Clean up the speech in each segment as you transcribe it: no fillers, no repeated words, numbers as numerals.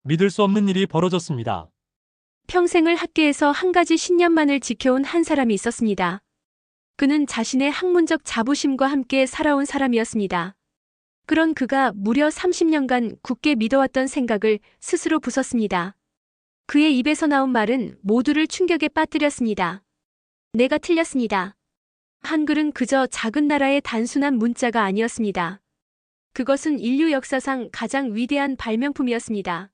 믿을 수 없는 일이 벌어졌습니다. 평생을 학계에서 한 가지 신념만을 지켜온 한 사람이 있었습니다. 그는 자신의 학문적 자부심과 함께 살아온 사람이었습니다. 그런 그가 무려 30년간 굳게 믿어왔던 생각을 스스로 부쉈습니다. 그의 입에서 나온 말은 모두를 충격에 빠뜨렸습니다. 내가 틀렸습니다. 한글은 그저 작은 나라의 단순한 문자가 아니었습니다. 그것은 인류 역사상 가장 위대한 발명품이었습니다.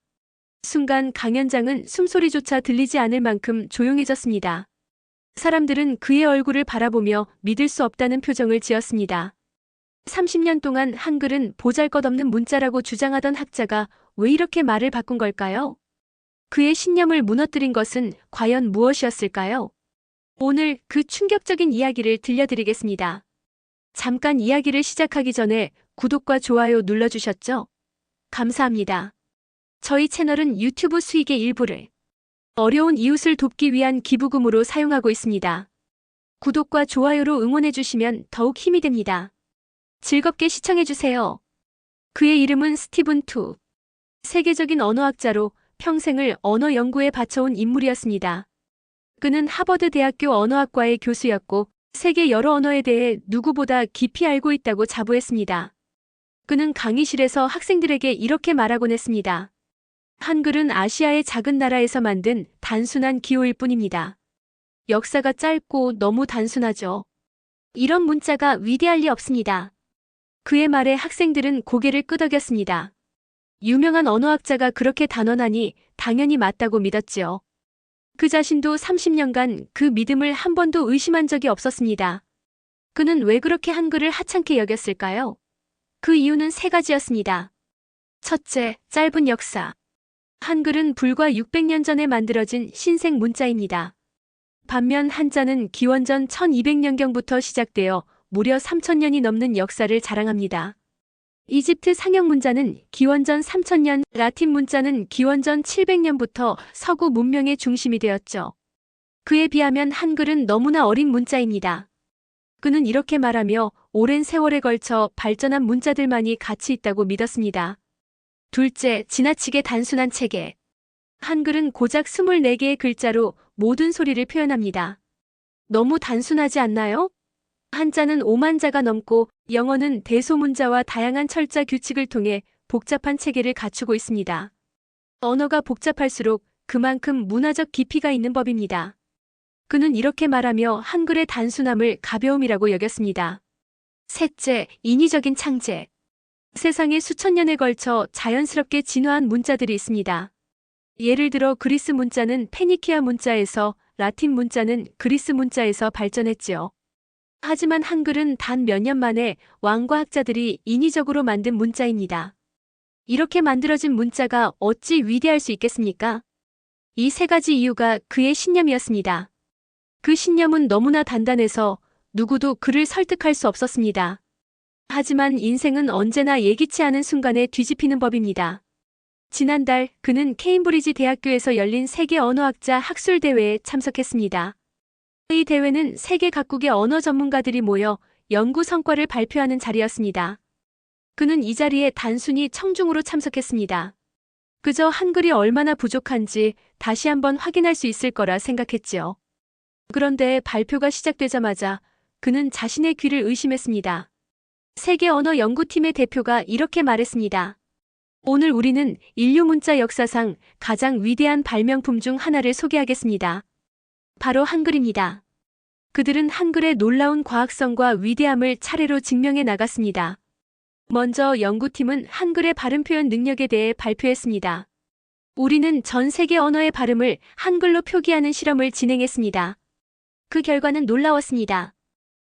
순간 강연장은 숨소리조차 들리지 않을 만큼 조용해졌습니다. 사람들은 그의 얼굴을 바라보며 믿을 수 없다는 표정을 지었습니다. 30년 동안 한글은 보잘것없는 문자라고 주장하던 학자가 왜 이렇게 말을 바꾼 걸까요? 그의 신념을 무너뜨린 것은 과연 무엇이었을까요? 오늘 그 충격적인 이야기를 들려드리겠습니다. 잠깐 이야기를 시작하기 전에 구독과 좋아요 눌러주셨죠? 감사합니다. 저희 채널은 유튜브 수익의 일부를 어려운 이웃을 돕기 위한 기부금으로 사용하고 있습니다. 구독과 좋아요로 응원해주시면 더욱 힘이 됩니다. 즐겁게 시청해주세요. 그의 이름은 스티븐 투. 세계적인 언어학자로 평생을 언어 연구에 바쳐온 인물이었습니다. 그는 하버드 대학교 언어학과의 교수였고 세계 여러 언어에 대해 누구보다 깊이 알고 있다고 자부했습니다. 그는 강의실에서 학생들에게 이렇게 말하곤 했습니다. 한글은 아시아의 작은 나라에서 만든 단순한 기호일 뿐입니다. 역사가 짧고 너무 단순하죠. 이런 문자가 위대할 리 없습니다. 그의 말에 학생들은 고개를 끄덕였습니다. 유명한 언어학자가 그렇게 단언하니 당연히 맞다고 믿었지요. 그 자신도 30년간 그 믿음을 한 번도 의심한 적이 없었습니다. 그는 왜 그렇게 한글을 하찮게 여겼을까요? 그 이유는 세 가지였습니다. 첫째, 짧은 역사. 한글은 불과 600년 전에 만들어진 신생 문자입니다. 반면 한자는 기원전 1200년경부터 시작되어 무려 3000년이 넘는 역사를 자랑합니다. 이집트 상형 문자는 기원전 3000년, 라틴 문자는 기원전 700년부터 서구 문명의 중심이 되었죠. 그에 비하면 한글은 너무나 어린 문자입니다. 그는 이렇게 말하며 오랜 세월에 걸쳐 발전한 문자들만이 가치 있다고 믿었습니다. 둘째, 지나치게 단순한 체계. 한글은 고작 24개의 글자로 모든 소리를 표현합니다. 너무 단순하지 않나요? 한자는 5만 자가 넘고 영어는 대소문자와 다양한 철자 규칙을 통해 복잡한 체계를 갖추고 있습니다. 언어가 복잡할수록 그만큼 문화적 깊이가 있는 법입니다. 그는 이렇게 말하며 한글의 단순함을 가벼움이라고 여겼습니다. 셋째, 인위적인 창제. 세상에 수천 년에 걸쳐 자연스럽게 진화한 문자들이 있습니다. 예를 들어 그리스 문자는 페니키아 문자에서, 라틴 문자는 그리스 문자에서 발전했지요. 하지만 한글은 단 몇 년 만에 왕과 학자들이 인위적으로 만든 문자입니다. 이렇게 만들어진 문자가 어찌 위대할 수 있겠습니까? 이 세 가지 이유가 그의 신념이었습니다. 그 신념은 너무나 단단해서 누구도 그를 설득할 수 없었습니다. 하지만 인생은 언제나 예기치 않은 순간에 뒤집히는 법입니다. 지난달 그는 케임브리지 대학교에서 열린 세계 언어학자 학술대회에 참석했습니다. 이 대회는 세계 각국의 언어 전문가들이 모여 연구 성과를 발표하는 자리였습니다. 그는 이 자리에 단순히 청중으로 참석했습니다. 그저 한글이 얼마나 부족한지 다시 한번 확인할 수 있을 거라 생각했지요. 그런데 발표가 시작되자마자 그는 자신의 귀를 의심했습니다. 세계 언어 연구팀의 대표가 이렇게 말했습니다. 오늘 우리는 인류 문자 역사상 가장 위대한 발명품 중 하나를 소개하겠습니다. 바로 한글입니다. 그들은 한글의 놀라운 과학성과 위대함을 차례로 증명해 나갔습니다. 먼저 연구팀은 한글의 발음 표현 능력에 대해 발표했습니다. 우리는 전 세계 언어의 발음을 한글로 표기하는 실험을 진행했습니다. 그 결과는 놀라웠습니다.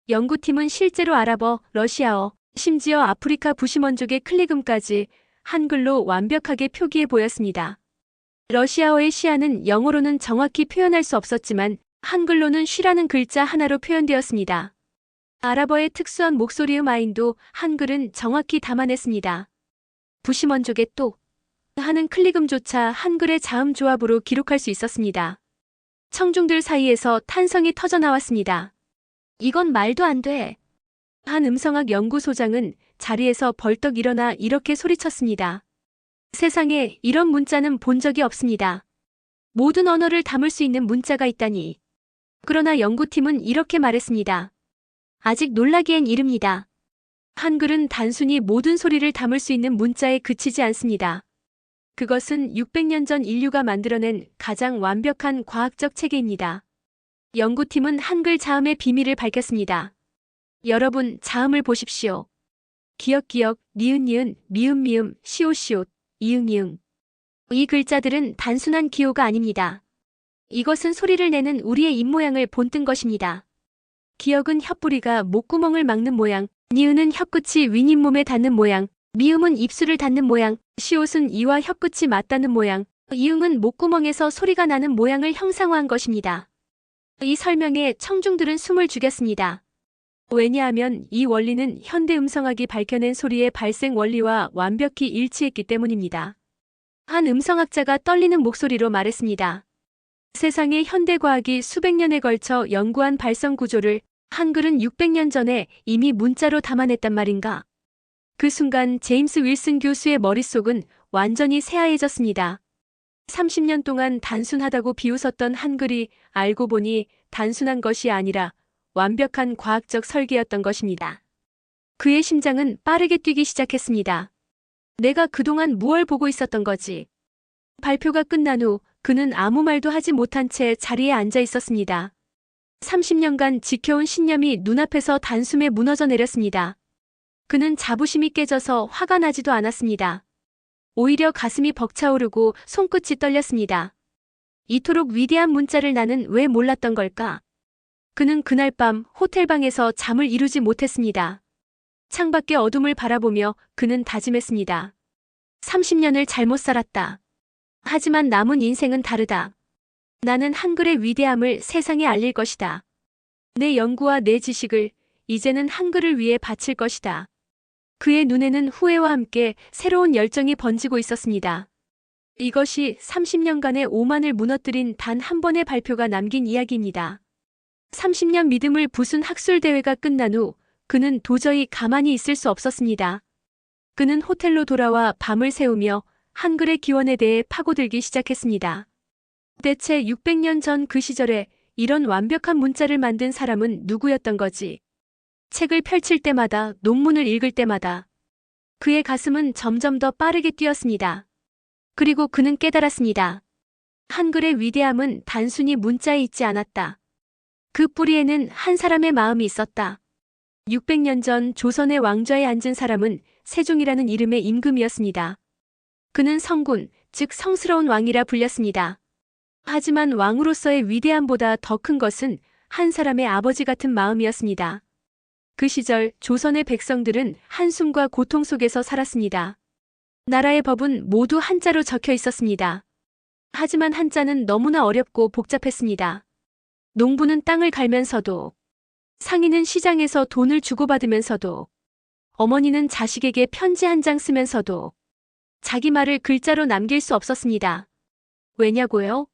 연구팀은 실제로 아랍어, 러시아어, 심지어 아프리카 부시먼족의 클리금까지 한글로 완벽하게 표기해 보였습니다. 러시아어의 시아는 영어로는 정확히 표현할 수 없었지만 한글로는 쉬라는 글자 하나로 표현되었습니다. 아랍어의 특수한 목소리의 마인도 한글은 정확히 담아냈습니다. 부시먼족의 또 하는 클리금조차 한글의 자음 조합으로 기록할 수 있었습니다. 청중들 사이에서 탄성이 터져나왔습니다. 이건 말도 안 돼. 한 음성학 연구소장은 자리에서 벌떡 일어나 이렇게 소리쳤습니다. 세상에 이런 문자는 본 적이 없습니다. 모든 언어를 담을 수 있는 문자가 있다니. 그러나 연구팀은 이렇게 말했습니다. 아직 놀라기엔 이릅니다. 한글은 단순히 모든 소리를 담을 수 있는 문자에 그치지 않습니다. 그것은 600년 전 인류가 만들어낸 가장 완벽한 과학적 체계입니다. 연구팀은 한글 자음의 비밀을 밝혔습니다. 여러분, 자음을 보십시오. 기역기역, 니은니은, 미음미음, 시옷시옷, 이응이응. 이 글자들은 단순한 기호가 아닙니다. 이것은 소리를 내는 우리의 입모양을 본뜬 것입니다. 기역은 혓뿌리가 목구멍을 막는 모양, 니은은 혀끝이 윗잇몸에 닿는 모양, 미음은 입술을 닿는 모양, 시옷은 이와 혀끝이 맞닿는 모양, 이응은 목구멍에서 소리가 나는 모양을 형상화한 것입니다. 이 설명에 청중들은 숨을 죽였습니다. 왜냐하면 이 원리는 현대 음성학이 밝혀낸 소리의 발생 원리와 완벽히 일치했기 때문입니다. 한 음성학자가 떨리는 목소리로 말했습니다. 세상의 현대 과학이 수백 년에 걸쳐 연구한 발성 구조를 한글은 600년 전에 이미 문자로 담아냈단 말인가? 그 순간 제임스 윌슨 교수의 머릿속은 완전히 새하얘졌습니다. 30년 동안 단순하다고 비웃었던 한글이 알고 보니 단순한 것이 아니라 완벽한 과학적 설계였던 것입니다. 그의 심장은 빠르게 뛰기 시작했습니다. 내가 그동안 무얼 보고 있었던 거지? 발표가 끝난 후 그는 아무 말도 하지 못한 채 자리에 앉아 있었습니다. 30년간 지켜온 신념이 눈앞에서 단숨에 무너져 내렸습니다. 그는 자부심이 깨져서 화가 나지도 않았습니다. 오히려 가슴이 벅차오르고 손끝이 떨렸습니다. 이토록 위대한 문자를 나는 왜 몰랐던 걸까? 그는 그날 밤 호텔방에서 잠을 이루지 못했습니다. 창밖의 어둠을 바라보며 그는 다짐했습니다. 30년을 잘못 살았다. 하지만 남은 인생은 다르다. 나는 한글의 위대함을 세상에 알릴 것이다. 내 연구와 내 지식을 이제는 한글을 위해 바칠 것이다. 그의 눈에는 후회와 함께 새로운 열정이 번지고 있었습니다. 이것이 30년간의 오만을 무너뜨린 단 한 번의 발표가 남긴 이야기입니다. 30년 믿음을 부순 학술대회가 끝난 후 그는 도저히 가만히 있을 수 없었습니다. 그는 호텔로 돌아와 밤을 새우며 한글의 기원에 대해 파고들기 시작했습니다. 대체 600년 전 그 시절에 이런 완벽한 문자를 만든 사람은 누구였던 거지? 책을 펼칠 때마다, 논문을 읽을 때마다 그의 가슴은 점점 더 빠르게 뛰었습니다. 그리고 그는 깨달았습니다. 한글의 위대함은 단순히 문자에 있지 않았다. 그 뿌리에는 한 사람의 마음이 있었다. 600년 전 조선의 왕좌에 앉은 사람은 세종이라는 이름의 임금이었습니다. 그는 성군, 즉 성스러운 왕이라 불렸습니다. 하지만 왕으로서의 위대함보다 더 큰 것은 한 사람의 아버지 같은 마음이었습니다. 그 시절 조선의 백성들은 한숨과 고통 속에서 살았습니다. 나라의 법은 모두 한자로 적혀 있었습니다. 하지만 한자는 너무나 어렵고 복잡했습니다. 농부는 땅을 갈면서도, 상인은 시장에서 돈을 주고받으면서도, 어머니는 자식에게 편지 한 장 쓰면서도 자기 말을 글자로 남길 수 없었습니다. 왜냐고요?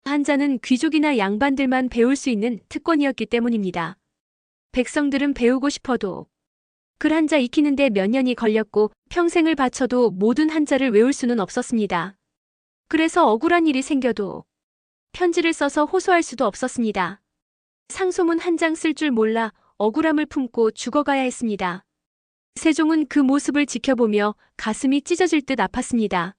한자는 귀족이나 양반들만 배울 수 있는 특권이었기 때문입니다. 백성들은 배우고 싶어도 글 한자 익히는데 몇 년이 걸렸고 평생을 바쳐도 모든 한자를 외울 수는 없었습니다. 그래서 억울한 일이 생겨도 편지를 써서 호소할 수도 없었습니다. 상소문 한 장 쓸 줄 몰라 억울함을 품고 죽어가야 했습니다. 세종은 그 모습을 지켜보며 가슴이 찢어질 듯 아팠습니다.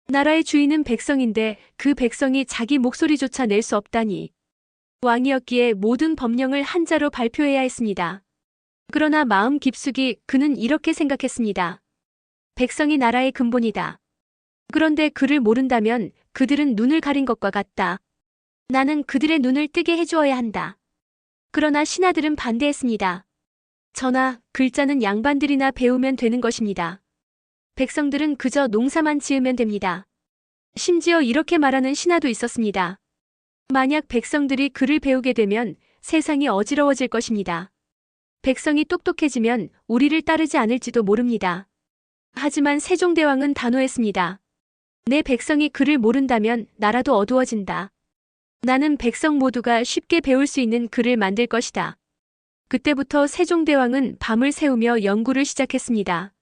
나라의 주인은 백성인데 그 백성이 자기 목소리조차 낼 수 없다니. 왕이었기에 모든 법령을 한자로 발표해야 했습니다. 그러나 마음 깊숙이 그는 이렇게 생각했습니다. 백성이 나라의 근본이다. 그런데 글을 모른다면 그들은 눈을 가린 것과 같다. 나는 그들의 눈을 뜨게 해주어야 한다. 그러나 신하들은 반대했습니다. 전하, 글자는 양반들이나 배우면 되는 것입니다. 백성들은 그저 농사만 지으면 됩니다. 심지어 이렇게 말하는 신하도 있었습니다. 만약 백성들이 글을 배우게 되면 세상이 어지러워질 것입니다. 백성이 똑똑해지면 우리를 따르지 않을지도 모릅니다. 하지만 세종대왕은 단호했습니다. 내 백성이 글을 모른다면 나라도 어두워진다. 나는 백성 모두가 쉽게 배울 수 있는 글을 만들 것이다. 그때부터 세종대왕은 밤을 새우며 연구를 시작했습니다.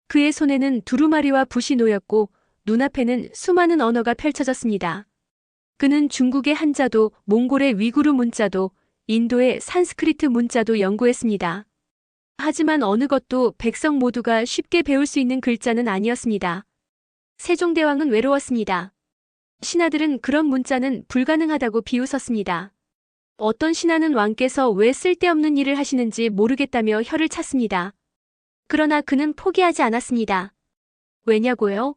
그의 손에는 두루마리와 붓이 놓였고 눈앞에는 수많은 언어가 펼쳐졌습니다. 그는 중국의 한자도, 몽골의 위구르 문자도, 인도의 산스크리트 문자도 연구했습니다. 하지만 어느 것도 백성 모두가 쉽게 배울 수 있는 글자는 아니었습니다. 세종대왕은 외로웠습니다. 신하들은 그런 문자는 불가능하다고 비웃었습니다. 어떤 신하는 왕께서 왜 쓸데없는 일을 하시는지 모르겠다며 혀를 찼습니다. 그러나 그는 포기하지 않았습니다. 왜냐고요?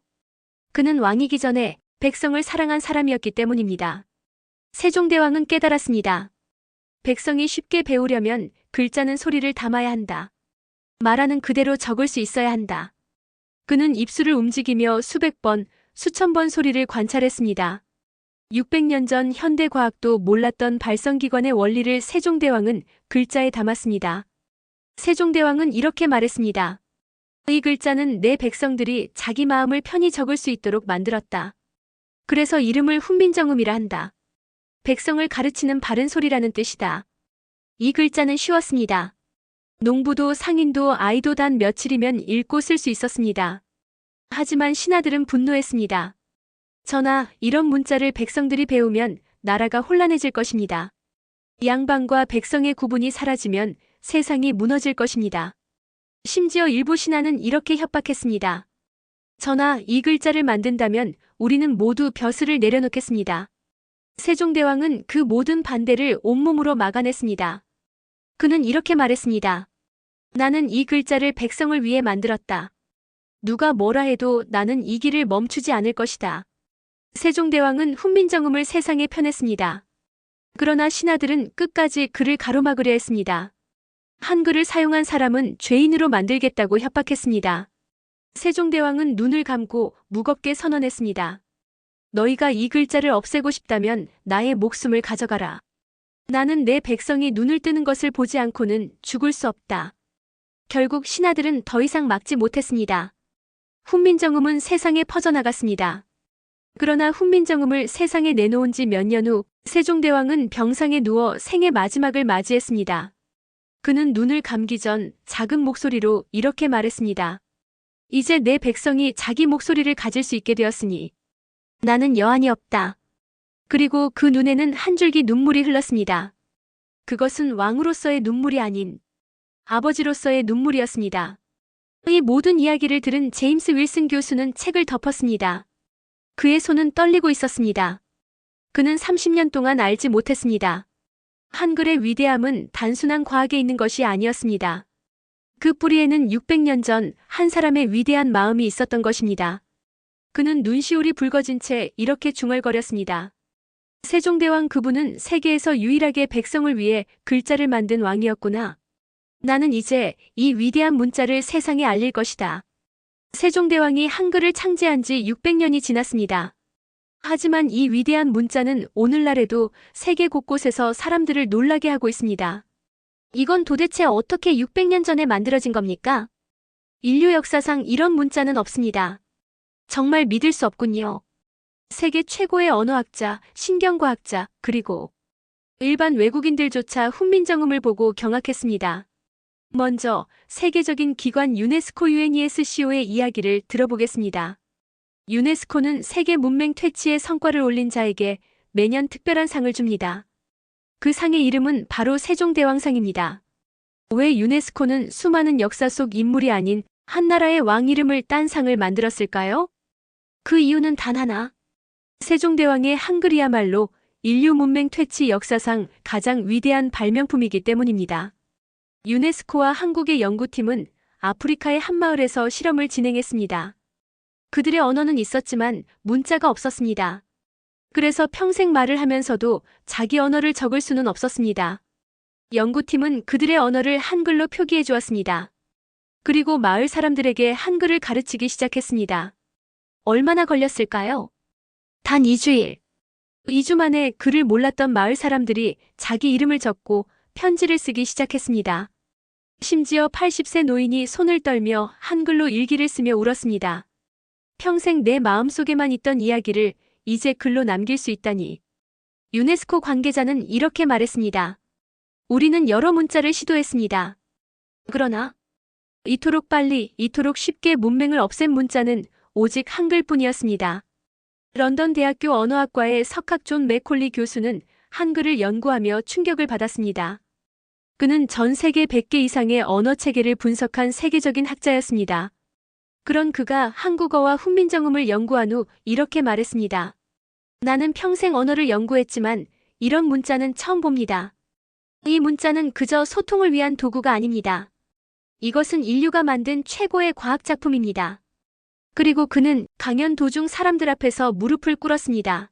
그는 왕이기 전에 백성을 사랑한 사람이었기 때문입니다. 세종대왕은 깨달았습니다. 백성이 쉽게 배우려면 글자는 소리를 담아야 한다. 말하는 그대로 적을 수 있어야 한다. 그는 입술을 움직이며 수백 번, 수천 번 소리를 관찰했습니다. 600년 전 현대 과학도 몰랐던 발성기관의 원리를 세종대왕은 글자에 담았습니다. 세종대왕은 이렇게 말했습니다. 이 글자는 내 백성들이 자기 마음을 편히 적을 수 있도록 만들었다. 그래서 이름을 훈민정음이라 한다. 백성을 가르치는 바른 소리라는 뜻이다. 이 글자는 쉬웠습니다. 농부도 상인도 아이도 단 며칠이면 읽고 쓸 수 있었습니다. 하지만 신하들은 분노했습니다. 전하, 이런 문자를 백성들이 배우면 나라가 혼란해질 것입니다. 양반과 백성의 구분이 사라지면 세상이 무너질 것입니다. 심지어 일부 신하는 이렇게 협박했습니다. 전하, 이 글자를 만든다면 우리는 모두 벼슬을 내려놓겠습니다. 세종대왕은 그 모든 반대를 온몸으로 막아냈습니다. 그는 이렇게 말했습니다. 나는 이 글자를 백성을 위해 만들었다. 누가 뭐라 해도 나는 이 길을 멈추지 않을 것이다. 세종대왕은 훈민정음을 세상에 펴냈습니다. 그러나 신하들은 끝까지 그를 가로막으려 했습니다. 한글을 사용한 사람은 죄인으로 만들겠다고 협박했습니다. 세종대왕은 눈을 감고 무겁게 선언했습니다. 너희가 이 글자를 없애고 싶다면 나의 목숨을 가져가라. 나는 내 백성이 눈을 뜨는 것을 보지 않고는 죽을 수 없다. 결국 신하들은 더 이상 막지 못했습니다. 훈민정음은 세상에 퍼져나갔습니다. 그러나 훈민정음을 세상에 내놓은 지 몇 년 후 세종대왕은 병상에 누워 생의 마지막을 맞이했습니다. 그는 눈을 감기 전 작은 목소리로 이렇게 말했습니다. 이제 내 백성이 자기 목소리를 가질 수 있게 되었으니 나는 여한이 없다. 그리고 그 눈에는 한 줄기 눈물이 흘렀습니다. 그것은 왕으로서의 눈물이 아닌 아버지로서의 눈물이었습니다. 이 모든 이야기를 들은 제임스 윌슨 교수는 책을 덮었습니다. 그의 손은 떨리고 있었습니다. 그는 30년 동안 알지 못했습니다. 한글의 위대함은 단순한 과학에 있는 것이 아니었습니다. 그 뿌리에는 600년 전 한 사람의 위대한 마음이 있었던 것입니다. 그는 눈시울이 붉어진 채 이렇게 중얼거렸습니다. 세종대왕, 그분은 세계에서 유일하게 백성을 위해 글자를 만든 왕이었구나. 나는 이제 이 위대한 문자를 세상에 알릴 것이다. 세종대왕이 한글을 창제한 지 600년이 지났습니다. 하지만 이 위대한 문자는 오늘날에도 세계 곳곳에서 사람들을 놀라게 하고 있습니다. 이건 도대체 어떻게 600년 전에 만들어진 겁니까? 인류 역사상 이런 문자는 없습니다. 정말 믿을 수 없군요. 세계 최고의 언어학자, 신경과학자, 그리고 일반 외국인들조차 훈민정음을 보고 경악했습니다. 먼저 세계적인 기관 유네스코 UNESCO의 이야기를 들어보겠습니다. 유네스코는 세계 문맹 퇴치의 성과를 올린 자에게 매년 특별한 상을 줍니다. 그 상의 이름은 바로 세종대왕상입니다. 왜 유네스코는 수많은 역사 속 인물이 아닌 한 나라의 왕 이름을 딴 상을 만들었을까요? 그 이유는 단 하나. 세종대왕의 한글이야말로 인류 문맹 퇴치 역사상 가장 위대한 발명품이기 때문입니다. 유네스코와 한국의 연구팀은 아프리카의 한 마을에서 실험을 진행했습니다. 그들의 언어는 있었지만 문자가 없었습니다. 그래서 평생 말을 하면서도 자기 언어를 적을 수는 없었습니다. 연구팀은 그들의 언어를 한글로 표기해 주었습니다. 그리고 마을 사람들에게 한글을 가르치기 시작했습니다. 얼마나 걸렸을까요? 단 2주일. 2주 만에 글을 몰랐던 마을 사람들이 자기 이름을 적고 편지를 쓰기 시작했습니다. 심지어 80세 노인이 손을 떨며 한글로 일기를 쓰며 울었습니다. 평생 내 마음속에만 있던 이야기를 이제 글로 남길 수 있다니. 유네스코 관계자는 이렇게 말했습니다. 우리는 여러 문자를 시도했습니다. 그러나 이토록 빨리, 이토록 쉽게 문맹을 없앤 문자는 오직 한글뿐이었습니다. 런던 대학교 언어학과의 석학 존 맥콜리 교수는 한글을 연구하며 충격을 받았습니다. 그는 전 세계 100개 이상의 언어 체계를 분석한 세계적인 학자였습니다. 그런 그가 한국어와 훈민정음을 연구한 후 이렇게 말했습니다. 나는 평생 언어를 연구했지만 이런 문자는 처음 봅니다. 이 문자는 그저 소통을 위한 도구가 아닙니다. 이것은 인류가 만든 최고의 과학작품입니다. 그리고 그는 강연 도중 사람들 앞에서 무릎을 꿇었습니다.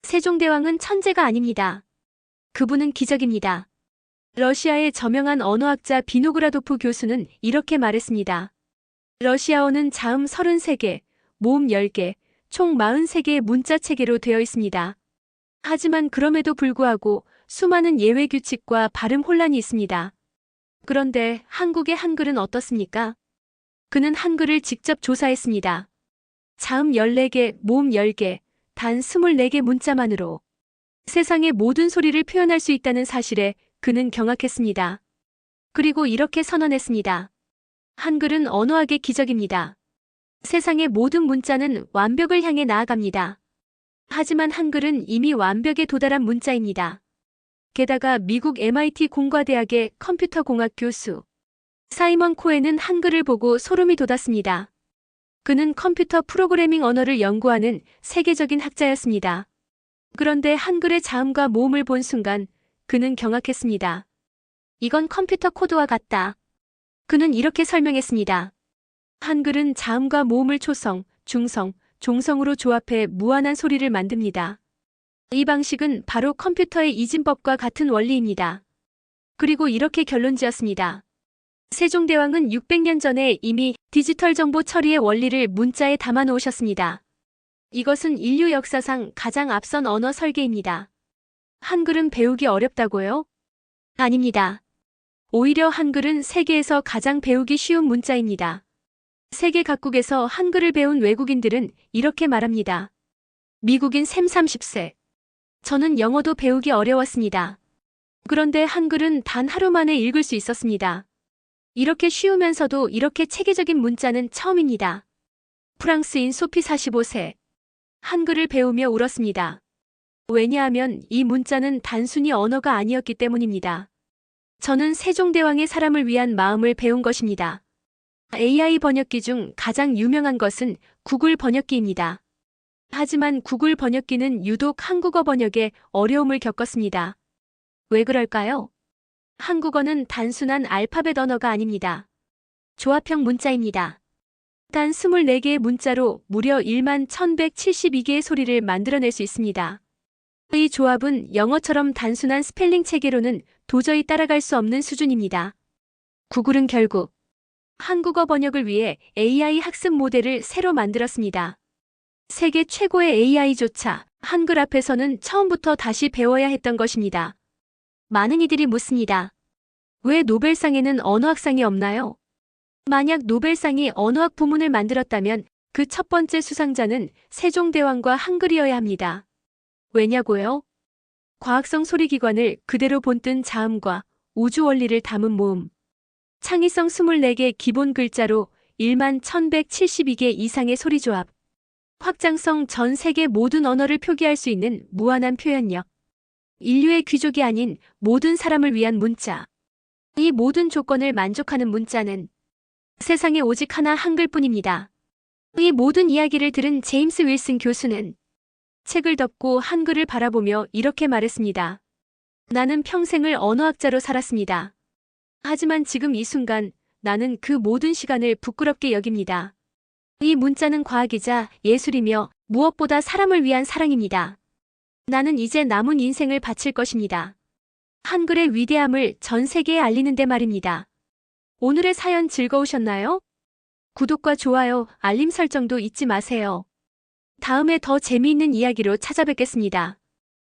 세종대왕은 천재가 아닙니다. 그분은 기적입니다. 러시아의 저명한 언어학자 비노그라도프 교수는 이렇게 말했습니다. 러시아어는 자음 33개, 모음 10개, 총 43개의 문자 체계로 되어 있습니다. 하지만 그럼에도 불구하고 수많은 예외 규칙과 발음 혼란이 있습니다. 그런데 한국의 한글은 어떻습니까? 그는 한글을 직접 조사했습니다. 자음 14개, 모음 10개, 단 24개 문자만으로 세상의 모든 소리를 표현할 수 있다는 사실에 그는 경악했습니다. 그리고 이렇게 선언했습니다. 한글은 언어학의 기적입니다. 세상의 모든 문자는 완벽을 향해 나아갑니다. 하지만 한글은 이미 완벽에 도달한 문자입니다. 게다가 미국 MIT 공과대학의 컴퓨터공학 교수 사이먼 코엔은 한글을 보고 소름이 돋았습니다. 그는 컴퓨터 프로그래밍 언어를 연구하는 세계적인 학자였습니다. 그런데 한글의 자음과 모음을 본 순간 그는 경악했습니다. 이건 컴퓨터 코드와 같다. 그는 이렇게 설명했습니다. 한글은 자음과 모음을 초성, 중성, 종성으로 조합해 무한한 소리를 만듭니다. 이 방식은 바로 컴퓨터의 이진법과 같은 원리입니다. 그리고 이렇게 결론지었습니다. 세종대왕은 600년 전에 이미 디지털 정보 처리의 원리를 문자에 담아 놓으셨습니다. 이것은 인류 역사상 가장 앞선 언어 설계입니다. 한글은 배우기 어렵다고요? 아닙니다. 오히려 한글은 세계에서 가장 배우기 쉬운 문자입니다. 세계 각국에서 한글을 배운 외국인들은 이렇게 말합니다. 미국인 샘 30세. 저는 영어도 배우기 어려웠습니다. 그런데 한글은 단 하루 만에 읽을 수 있었습니다. 이렇게 쉬우면서도 이렇게 체계적인 문자는 처음입니다. 프랑스인 소피 45세. 한글을 배우며 울었습니다. 왜냐하면 이 문자는 단순히 언어가 아니었기 때문입니다. 저는 세종대왕의 사람을 위한 마음을 배운 것입니다. AI 번역기 중 가장 유명한 것은 구글 번역기입니다. 하지만 구글 번역기는 유독 한국어 번역에 어려움을 겪었습니다. 왜 그럴까요? 한국어는 단순한 알파벳 언어가 아닙니다. 조합형 문자입니다. 단 24개의 문자로 무려 11,172개의 소리를 만들어낼 수 있습니다. 이 조합은 영어처럼 단순한 스펠링 체계로는 도저히 따라갈 수 없는 수준입니다. 구글은 결국 한국어 번역을 위해 AI 학습 모델을 새로 만들었습니다. 세계 최고의 AI조차 한글 앞에서는 처음부터 다시 배워야 했던 것입니다. 많은 이들이 묻습니다. 왜 노벨상에는 언어학상이 없나요? 만약 노벨상이 언어학 부문을 만들었다면 그 첫 번째 수상자는 세종대왕과 한글이어야 합니다. 왜냐고요? 과학성 소리기관을 그대로 본뜬 자음과 우주 원리를 담은 모음. 창의성 24개 기본 글자로 11,172개 이상의 소리조합. 확장성 전 세계 모든 언어를 표기할 수 있는 무한한 표현력. 인류의 귀족이 아닌 모든 사람을 위한 문자. 이 모든 조건을 만족하는 문자는 세상에 오직 하나 한글뿐입니다. 이 모든 이야기를 들은 제임스 윌슨 교수는 책을 덮고 한글을 바라보며 이렇게 말했습니다. 나는 평생을 언어학자로 살았습니다. 하지만 지금 이 순간 나는 그 모든 시간을 부끄럽게 여깁니다. 이 문자는 과학이자 예술이며 무엇보다 사람을 위한 사랑입니다. 나는 이제 남은 인생을 바칠 것입니다. 한글의 위대함을 전 세계에 알리는 데 말입니다. 오늘의 사연 즐거우셨나요? 구독과 좋아요, 알림 설정도 잊지 마세요. 다음에 더 재미있는 이야기로 찾아뵙겠습니다.